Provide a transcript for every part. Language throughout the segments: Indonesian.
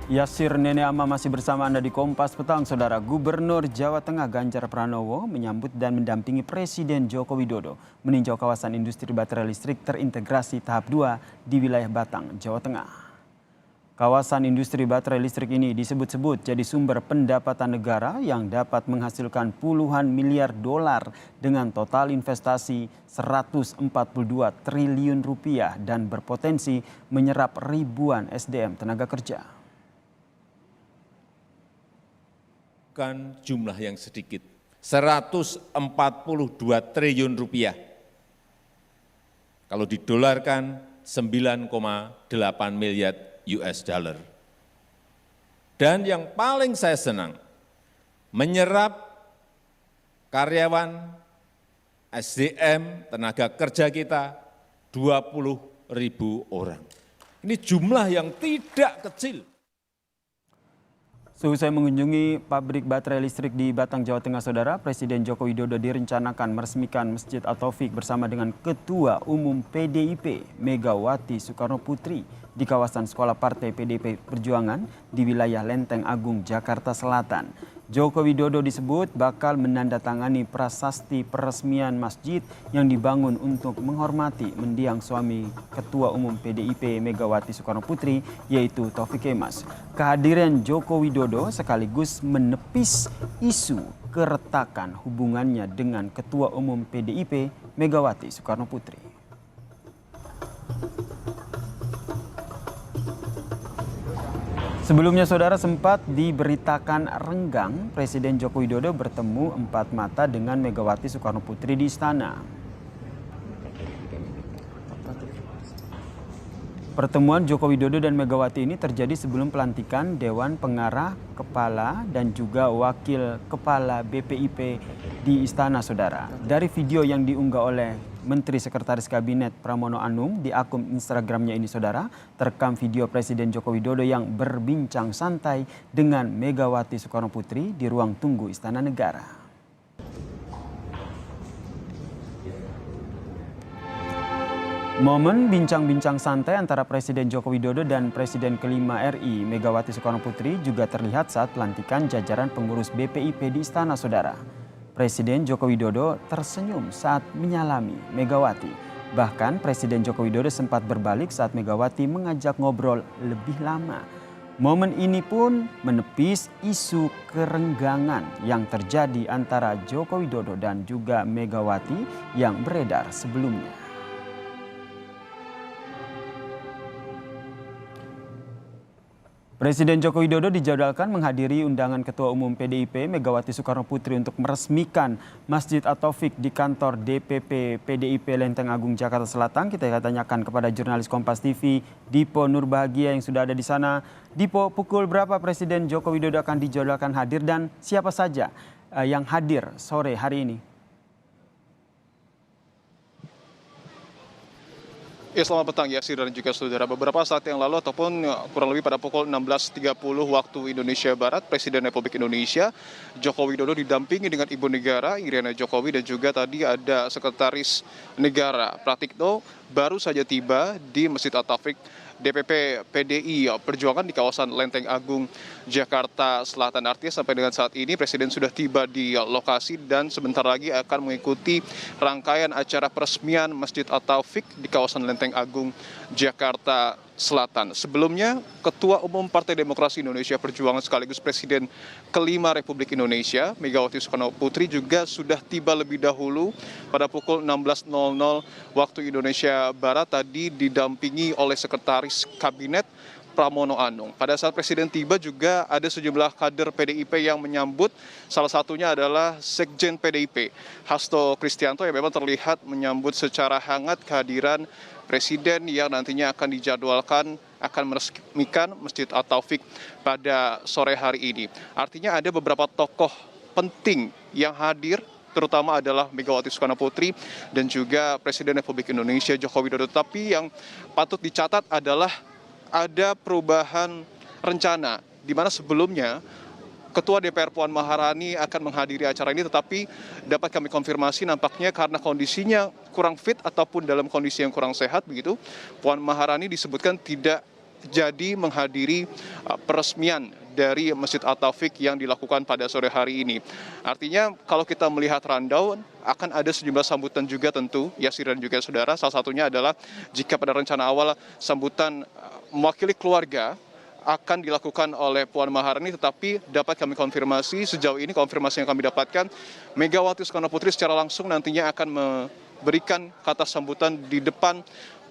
Yasir Nenek Ama masih bersama Anda di Kompas Petang, Saudara. Gubernur Jawa Tengah Ganjar Pranowo menyambut dan mendampingi Presiden Joko Widodo meninjau kawasan industri baterai listrik terintegrasi tahap 2 di wilayah Batang, Jawa Tengah. Kawasan industri baterai listrik ini disebut-sebut jadi sumber pendapatan negara yang dapat menghasilkan puluhan miliar dolar dengan total investasi 142 triliun rupiah dan berpotensi menyerap ribuan SDM tenaga kerja. Bukan jumlah yang sedikit, 142 triliun rupiah. Kalau didolarkan 9,8 miliar US dollar. Dan yang paling saya senang, menyerap karyawan, SDM, tenaga kerja kita 20.000 orang. Ini jumlah yang tidak kecil. Seusai mengunjungi pabrik baterai listrik di Batang, Jawa Tengah, Saudara, Presiden Joko Widodo direncanakan meresmikan Masjid At-Taufik bersama dengan Ketua Umum PDIP Megawati Soekarno Putri di kawasan Sekolah Partai PDIP Perjuangan di wilayah Lenteng Agung, Jakarta Selatan. Joko Widodo disebut bakal menandatangani prasasti peresmian masjid yang dibangun untuk menghormati mendiang suami Ketua Umum PDIP Megawati Soekarno Putri, yaitu Taufik Kemas. Kehadiran Joko Widodo sekaligus menepis isu keretakan hubungannya dengan Ketua Umum PDIP Megawati Soekarno Putri. Sebelumnya, Saudara, sempat diberitakan renggang Presiden Joko Widodo bertemu empat mata dengan Megawati Soekarno Putri di istana. Pertemuan Joko Widodo dan Megawati ini terjadi sebelum pelantikan Dewan Pengarah Kepala dan juga Wakil Kepala BPIP di istana, Saudara. Dari video yang diunggah oleh Menteri Sekretaris Kabinet Pramono Anung di akun Instagramnya ini, Saudara, terekam video Presiden Joko Widodo yang berbincang santai dengan Megawati Soekarno Putri di ruang tunggu Istana Negara. Momen bincang-bincang santai antara Presiden Joko Widodo dan Presiden kelima RI Megawati Soekarno Putri juga terlihat saat pelantikan jajaran pengurus BPIP di istana, Saudara. Presiden Joko Widodo tersenyum saat menyalami Megawati. Bahkan Presiden Joko Widodo sempat berbalik saat Megawati mengajak ngobrol lebih lama. Momen ini pun menepis isu kerenggangan yang terjadi antara Joko Widodo dan juga Megawati yang beredar sebelumnya. Presiden Joko Widodo dijadwalkan menghadiri undangan Ketua Umum PDIP Megawati Soekarno Putri untuk meresmikan Masjid At-Taufik di kantor DPP PDIP Lenteng Agung, Jakarta Selatan. Kita tanyakan kepada jurnalis Kompas TV Dipo Nurbahagia yang sudah ada di sana. Dipo, pukul berapa Presiden Joko Widodo akan dijadwalkan hadir dan siapa saja yang hadir sore hari ini? Ya, selamat petang Yasir dan juga saudara. Beberapa saat yang lalu ataupun kurang lebih pada pukul 16.30 waktu Indonesia Barat, Presiden Republik Indonesia Joko Widodo didampingi dengan Ibu Negara Iriana Jokowi dan juga tadi ada Sekretaris Negara Pratikno baru saja tiba di Masjid At-Taufik DPP PDI Perjuangan di kawasan Lenteng Agung, Jakarta Selatan. Artinya sampai dengan saat ini Presiden sudah tiba di lokasi dan sebentar lagi akan mengikuti rangkaian acara peresmian Masjid At-Taufik di kawasan Lenteng Agung, Jakarta Selatan. Sebelumnya, Ketua Umum Partai Demokrasi Indonesia Perjuangan sekaligus Presiden kelima Republik Indonesia Megawati Soekarno Putri juga sudah tiba lebih dahulu pada pukul 16.00 waktu Indonesia Barat, tadi didampingi oleh Sekretaris Kabinet Pramono Anung. Pada saat Presiden tiba juga ada sejumlah kader PDIP yang menyambut, salah satunya adalah Sekjen PDIP Hasto Kristianto yang memang terlihat menyambut secara hangat kehadiran Presiden yang nantinya akan dijadwalkan akan meresmikan Masjid At-Taufik pada sore hari ini. Artinya ada beberapa tokoh penting yang hadir, terutama adalah Megawati Soekarno Putri dan juga Presiden Republik Indonesia Joko Widodo. Tapi yang patut dicatat adalah ada perubahan rencana, di mana sebelumnya Ketua DPR Puan Maharani akan menghadiri acara ini, tetapi dapat kami konfirmasi nampaknya karena kondisinya kurang fit ataupun dalam kondisi yang kurang sehat begitu, Puan Maharani disebutkan tidak jadi menghadiri peresmian dari Masjid At-Taufik yang dilakukan pada sore hari ini. Artinya kalau kita melihat rundown, akan ada sejumlah sambutan juga tentu, Yasir dan juga saudara. Salah satunya adalah jika pada rencana awal sambutan mewakili keluarga akan dilakukan oleh Puan Maharani, tetapi dapat kami konfirmasi sejauh ini, konfirmasi yang kami dapatkan, Megawati Soekarno Putri secara langsung nantinya akan memberikan kata sambutan di depan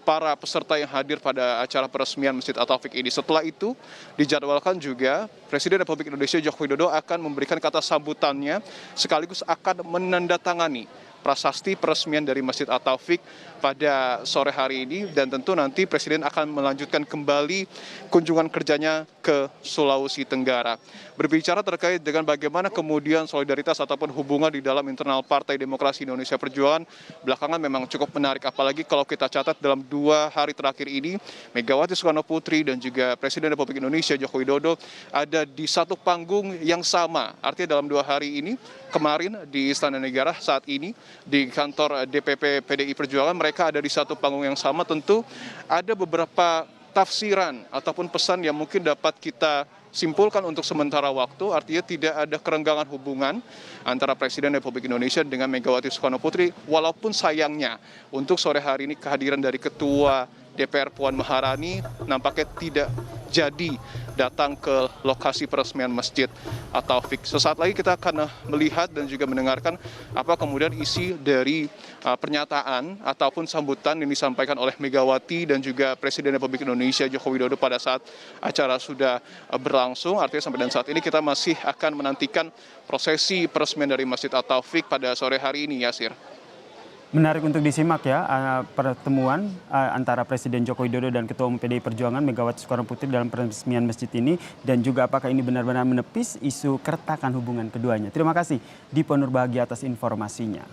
para peserta yang hadir pada acara peresmian Masjid At-Taufik ini. Setelah itu dijadwalkan juga Presiden Republik Indonesia Joko Widodo akan memberikan kata sambutannya sekaligus akan menandatangani prasasti peresmian dari Masjid At-Taufik pada sore hari ini, dan tentu nanti Presiden akan melanjutkan kembali kunjungan kerjanya ke Sulawesi Tenggara. Berbicara terkait dengan bagaimana kemudian solidaritas ataupun hubungan di dalam internal Partai Demokrasi Indonesia Perjuangan belakangan memang cukup menarik, apalagi kalau kita catat dalam 2 hari terakhir ini Megawati Soekarno Putri dan juga Presiden Republik Indonesia Joko Widodo ada di satu panggung yang sama. Artinya dalam 2 hari ini, kemarin di Istana Negara, saat ini di kantor DPP PDI Perjuangan, mereka ada di satu panggung yang sama. Tentu ada beberapa tafsiran ataupun pesan yang mungkin dapat kita simpulkan untuk sementara waktu, artinya tidak ada kerenggangan hubungan antara Presiden Republik Indonesia dengan Megawati Soekarno Putri, walaupun sayangnya untuk sore hari ini kehadiran dari Ketua DPR Puan Maharani nampaknya tidak jadi datang ke lokasi peresmian Masjid At-Taufik. Sesaat lagi kita akan melihat dan juga mendengarkan apa kemudian isi dari pernyataan ataupun sambutan yang disampaikan oleh Megawati dan juga Presiden Republik Indonesia Joko Widodo pada saat acara sudah berlangsung. Artinya sampai dan saat ini kita masih akan menantikan prosesi peresmian dari Masjid At-Taufik pada sore hari ini, Yasir. Menarik untuk disimak ya pertemuan antara Presiden Joko Widodo dan Ketua Umum PDI Perjuangan Megawati Soekarno Putri dalam peresmian masjid ini, dan juga apakah ini benar-benar menepis isu keretakan hubungan keduanya. Terima kasih Dipo Nurbahagia atas informasinya.